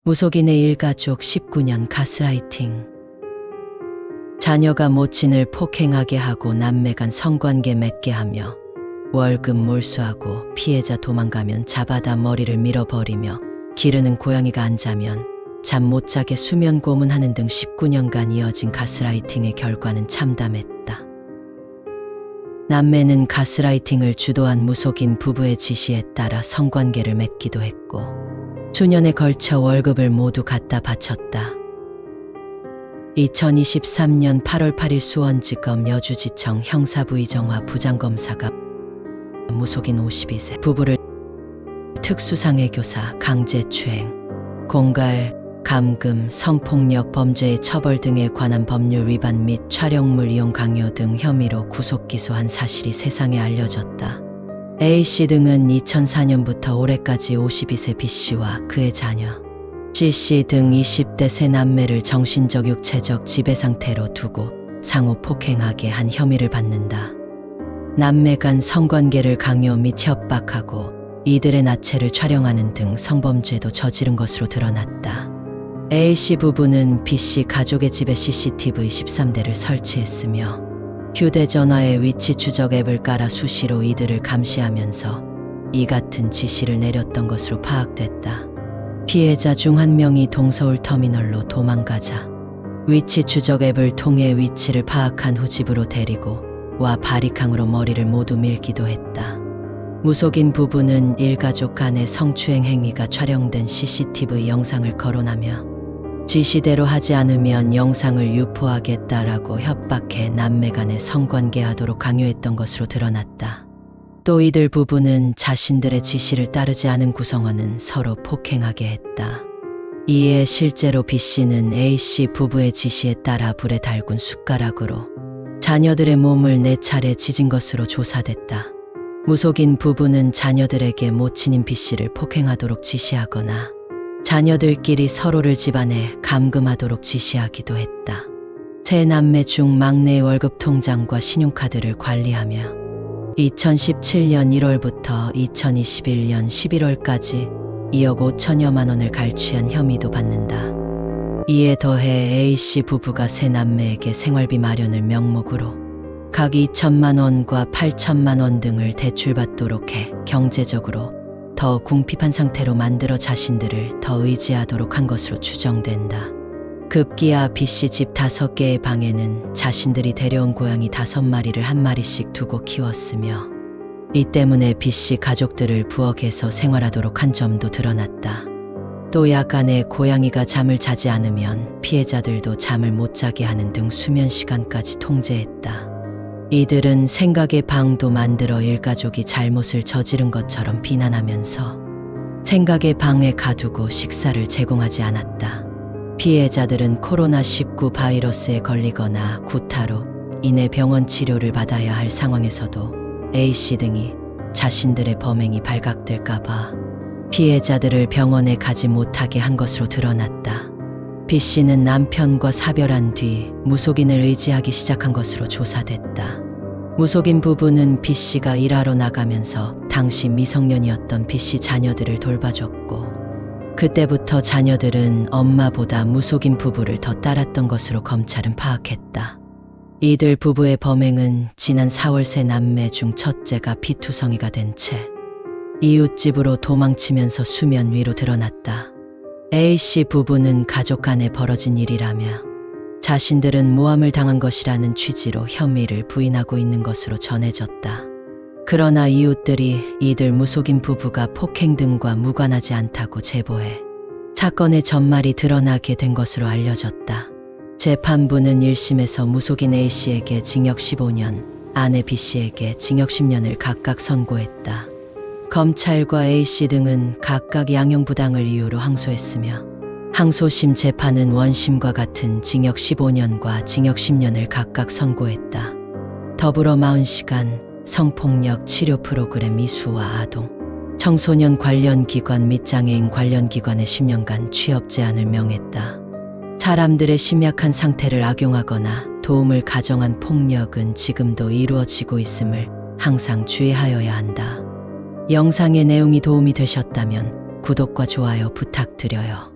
무속인의 일가족 19년 가스라이팅. 자녀가 모친을 폭행하게 하고 남매 간 성관계 맺게 하며 월급 몰수하고 피해자 도망가면 잡아다 머리를 밀어버리며 기르는 고양이가 안 자면 잠 못 자게 수면 고문하는 등 19년간 이어진 가스라이팅의 결과는 참담했다. 남매는 가스라이팅을 주도한 무속인 부부의 지시에 따라 성관계를 맺기도 했고 수년에 걸쳐 월급을 모두 갖다 바쳤다. 2023년 8월 8일 수원지검 여주지청 형사부의정화 부장검사가 무속인 52세 부부를 특수상해교사, 강제추행, 공갈, 감금, 성폭력 범죄의 처벌 등에 관한 법률 위반 및 촬영물 이용 강요 등 혐의로 구속기소한 사실이 세상에 알려졌다. A씨 등은 2004년부터 올해까지 52세 B씨와 그의 자녀 C씨 등 20대 세 남매를 정신적 육체적 지배 상태로 두고 상호 폭행하게 한 혐의를 받는다. 남매 간 성관계를 강요 및 협박하고 이들의 나체를 촬영하는 등 성범죄도 저지른 것으로 드러났다. A씨 부부는 B씨 가족의 집에 CCTV 13대를 설치했으며 휴대전화에 위치 추적 앱을 깔아 수시로 이들을 감시하면서 이 같은 지시를 내렸던 것으로 파악됐다. 피해자 중 한 명이 동서울 터미널로 도망가자 위치 추적 앱을 통해 위치를 파악한 후 집으로 데리고 와 바리캉으로 머리를 모두 밀기도 했다. 무속인 부부는 일가족 간의 성추행 행위가 촬영된 CCTV 영상을 거론하며 지시대로 하지 않으면 영상을 유포하겠다라고 협박해 남매 간의 성관계하도록 강요했던 것으로 드러났다. 또 이들 부부는 자신들의 지시를 따르지 않은 구성원은 서로 폭행하게 했다. 이에 실제로 B씨는 A씨 부부의 지시에 따라 불에 달군 숟가락으로 자녀들의 몸을 4차례 지진 것으로 조사됐다. 무속인 부부는 자녀들에게 모친인 B씨를 폭행하도록 지시하거나 자녀들끼리 서로를 집안에 감금하도록 지시하기도 했다. 세 남매 중 막내의 월급 통장과 신용카드를 관리하며 2017년 1월부터 2021년 11월까지 2억 5천여만 원을 갈취한 혐의도 받는다. 이에 더해 A씨 부부가 세 남매에게 생활비 마련을 명목으로 각 2천만 원과 8천만 원 등을 대출받도록 해 경제적으로 더 궁핍한 상태로 만들어 자신들을 더 의지하도록 한 것으로 추정된다. 급기야 B씨 집 5개의 방에는 자신들이 데려온 고양이 5마리를 한 마리씩 두고 키웠으며 이 때문에 B씨 가족들을 부엌에서 생활하도록 한 점도 드러났다. 또 야간에 고양이가 잠을 자지 않으면 피해자들도 잠을 못 자게 하는 등 수면 시간까지 통제했다. 이들은 생각의 방도 만들어 일가족이 잘못을 저지른 것처럼 비난하면서 생각의 방에 가두고 식사를 제공하지 않았다. 피해자들은 코로나19 바이러스에 걸리거나 구타로 인해 병원 치료를 받아야 할 상황에서도 A씨 등이 자신들의 범행이 발각될까봐 피해자들을 병원에 가지 못하게 한 것으로 드러났다. B씨는 남편과 사별한 뒤 무속인을 의지하기 시작한 것으로 조사됐다. 무속인 부부는 B씨가 일하러 나가면서 당시 미성년이었던 B씨 자녀들을 돌봐줬고 그때부터 자녀들은 엄마보다 무속인 부부를 더 따랐던 것으로 검찰은 파악했다. 이들 부부의 범행은 지난 4월 세 남매 중 첫째가 피투성이가 된 채 이웃집으로 도망치면서 수면 위로 드러났다. A씨 부부는 가족 간에 벌어진 일이라며 자신들은 모함을 당한 것이라는 취지로 혐의를 부인하고 있는 것으로 전해졌다. 그러나 이웃들이 이들 무속인 부부가 폭행 등과 무관하지 않다고 제보해 사건의 전말이 드러나게 된 것으로 알려졌다. 재판부는 1심에서 무속인 A씨에게 징역 15년, 아내 B씨에게 징역 10년을 각각 선고했다. 검찰과 A씨 등은 각각 양형부당을 이유로 항소했으며 항소심 재판은 원심과 같은 징역 15년과 징역 10년을 각각 선고했다. 더불어 40시간 성폭력 치료 프로그램 이수와 아동, 청소년 관련 기관 및 장애인 관련 기관에 10년간 취업 제한을 명했다. 사람들의 심약한 상태를 악용하거나 도움을 가정한 폭력은 지금도 이루어지고 있음을 항상 주의하여야 한다. 영상의 내용이 도움이 되셨다면 구독과 좋아요 부탁드려요.